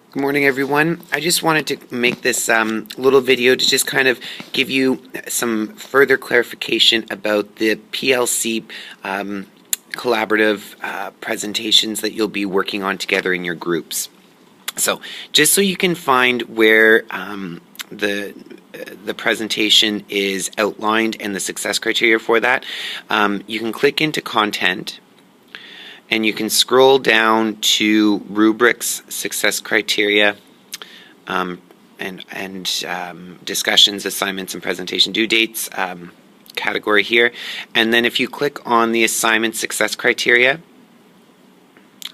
Good morning, everyone. I just wanted to make this little video to just kind of give you some further clarification about the PLC collaborative presentations that you'll be working on together in your groups. So just so you can find where the presentation is outlined and the success criteria for that, you can click into content. And you can scroll down to rubrics, success criteria, and discussions, assignments, and presentation due dates category here. And then if you click on the assignment success criteria,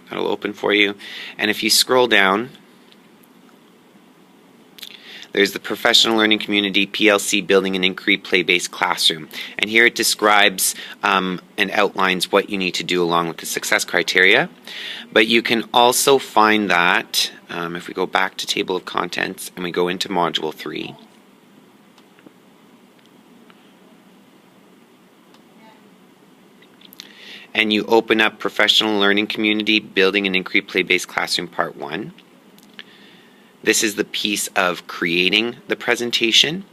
that'll open for you. And if you scroll down, there's the Professional Learning Community PLC Building an Inquiry Play-Based Classroom. And here it describes and outlines what you need to do along with the success criteria. But you can also find that, if we go back to Table of Contents and we go into Module 3, and you open up Professional Learning Community Building an Inquiry Play-Based Classroom Part 1, this is the piece of creating the presentation.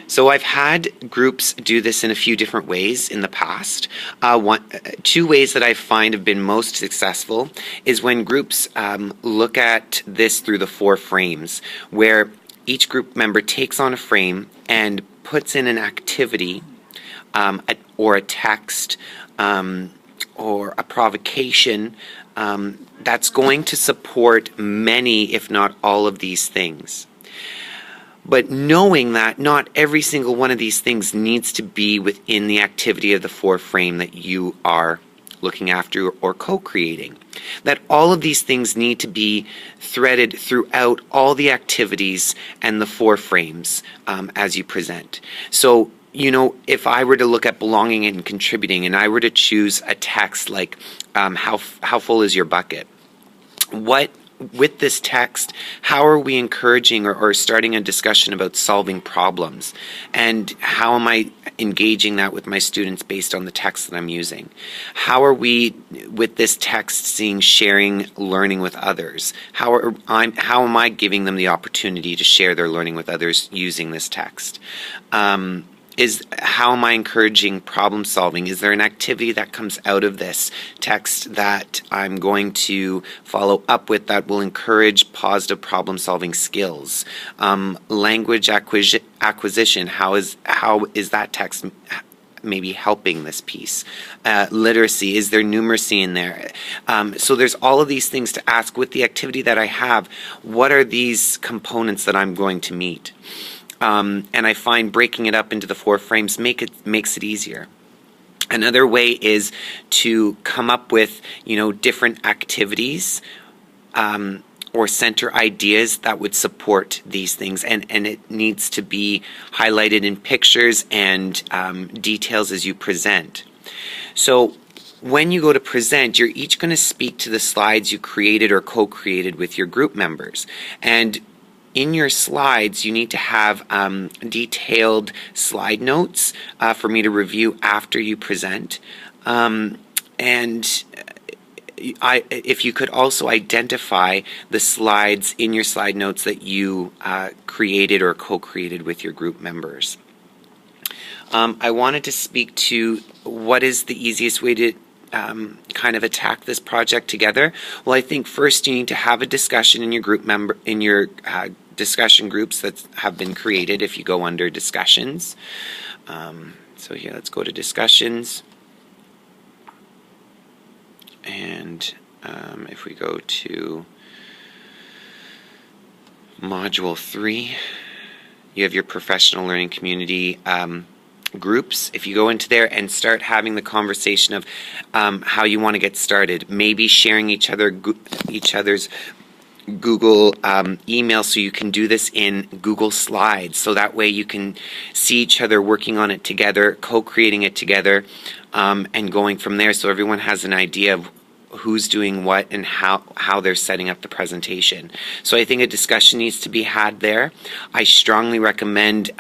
So I've had groups do this in a few different ways in the past. Two ways that I find have been most successful is when groups look at this through the 4 frames, where each group member takes on a frame and puts in an activity or a text or a provocation that's going to support many, if not all of these things. But knowing that not every single one of these things needs to be within the activity of the 4 frame that you are looking after or co-creating. That all of these things need to be threaded throughout all the activities and the 4 frames as you present. So, you know, if I were to look at belonging and contributing, and I were to choose a text like, how full is your bucket? With this text, how are we encouraging or starting a discussion about solving problems? And how am I engaging that with my students based on the text that I'm using? How are we, with this text, seeing sharing learning with others? How am I giving them the opportunity to share their learning with others using this text? How am I encouraging problem solving? Is there an activity that comes out of this text that I'm going to follow up with that will encourage positive problem solving skills? Language acquisition, how is that text maybe helping this piece? Literacy, is there numeracy in there? So there's all of these things to ask with the activity that I have. What are these components that I'm going to meet? And I find breaking it up into the 4 frames makes it easier. Another way is to come up with, different activities or center ideas that would support these things, and it needs to be highlighted in pictures and details as you present. So when you go to present, you're each going to speak to the slides you created or co-created with your group members. And in your slides, you need to have detailed slide notes for me to review after you present. If you could also identify the slides in your slide notes that you created or co-created with your group members. I wanted to speak to what is the easiest way to kind of attack this project together. Well, I think first you need to have a discussion in your discussion groups that have been created. If you go under discussions, so here let's go to discussions, and if we go to module 3, you have your professional learning community groups. If you go into there and start having the conversation of how you want to get started, maybe sharing each other's Google email, so you can do this in Google Slides, so that way you can see each other working on it together, co-creating it together, and going from there, so everyone has an idea of who's doing what and how they're setting up the presentation. So I think a discussion needs to be had there. I strongly recommend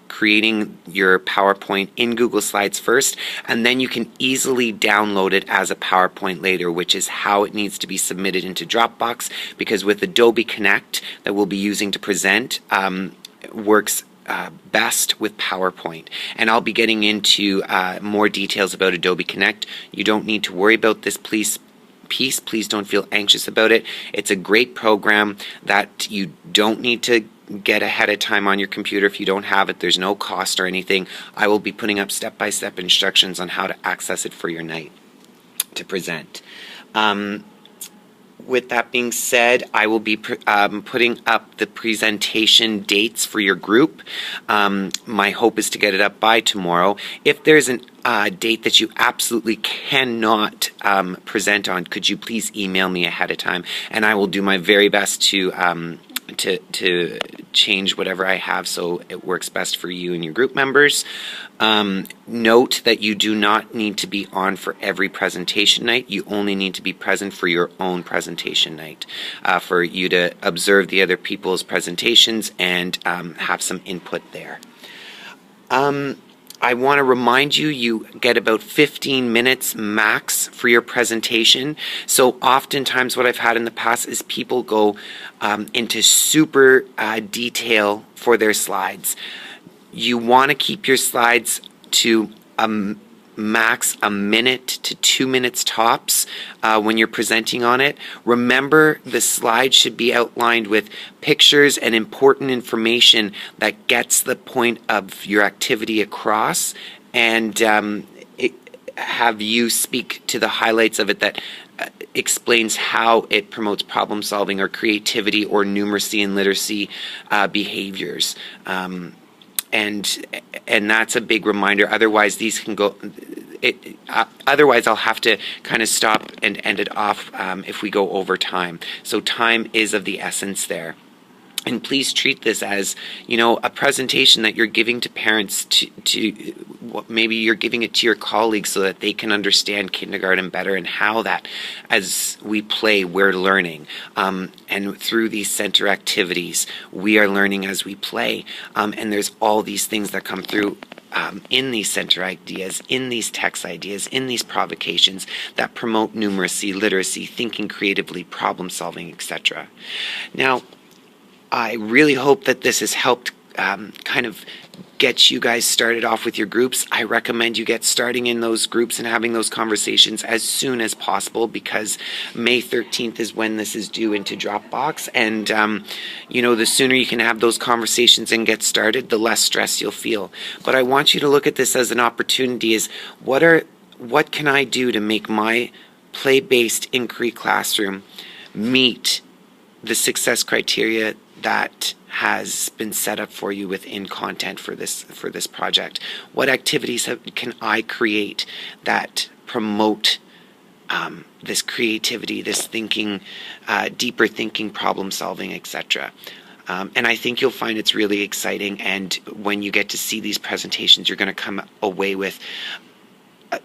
creating your PowerPoint in Google Slides first, and then you can easily download it as a PowerPoint later, which is how it needs to be submitted into Dropbox, because with Adobe Connect that we'll be using to present, works best with PowerPoint. And I'll be getting into more details about Adobe Connect. You don't need to worry about this piece. Please don't feel anxious about it. It's a great program that you don't need to get ahead of time on your computer. If you don't have it, there's no cost or anything. I will be putting up step-by-step instructions on how to access it for your night to present. With that being said, I will be putting up the presentation dates for your group. My hope is to get it up by tomorrow. If there's a date that you absolutely cannot present on, could you please email me ahead of time, and I will do my very best to change whatever I have so it works best for you and your group members. Note that you do not need to be on for every presentation night. You only need to be present for your own presentation night, for you to observe the other people's presentations and have some input there. I want to remind you, you get about 15 minutes max for your presentation. So oftentimes what I've had in the past is people go into super detail for their slides. You want to keep your slides to max a minute to 2 minutes tops when you're presenting on it. Remember, the slide should be outlined with pictures and important information that gets the point of your activity across, and have you speak to the highlights of it that explains how it promotes problem solving or creativity or numeracy and literacy behaviors. And that's a big reminder. Otherwise, these can go. Otherwise, I'll have to kind of stop and end it off if we go over time. So time is of the essence there. And please treat this as, you know, a presentation that you're giving to parents, maybe you're giving it to your colleagues so that they can understand kindergarten better, and how that as we play, we're learning. And through these center activities, we are learning as we play. And there's all these things that come through in these center ideas, in these text ideas, in these provocations that promote numeracy, literacy, thinking creatively, problem solving, etc. Now, I really hope that this has helped kind of get you guys started off with your groups. I recommend you get starting in those groups and having those conversations as soon as possible, because May 13th is when this is due into Dropbox, and you know, the sooner you can have those conversations and get started, the less stress you'll feel. But I want you to look at this as an opportunity, is what can I do to make my play-based inquiry classroom meet the success criteria that has been set up for you within content for this project? What activities can I create that promote this creativity, this thinking, deeper thinking, problem solving, etc. And I think you'll find it's really exciting, and when you get to see these presentations, you're going to come away with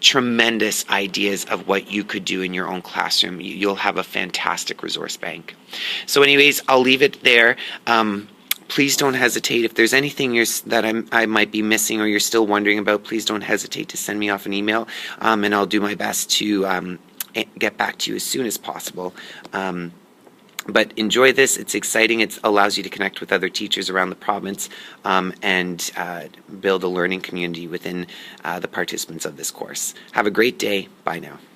tremendous ideas of what you could do in your own classroom. You'll have a fantastic resource bank. So anyways, I'll leave it there. Please don't hesitate. If there's anything that I might be missing or you're still wondering about, please don't hesitate to send me off an email, and I'll do my best to get back to you as soon as possible. But enjoy this. It's exciting. It allows you to connect with other teachers around the province, and build a learning community within the participants of this course. Have a great day. Bye now.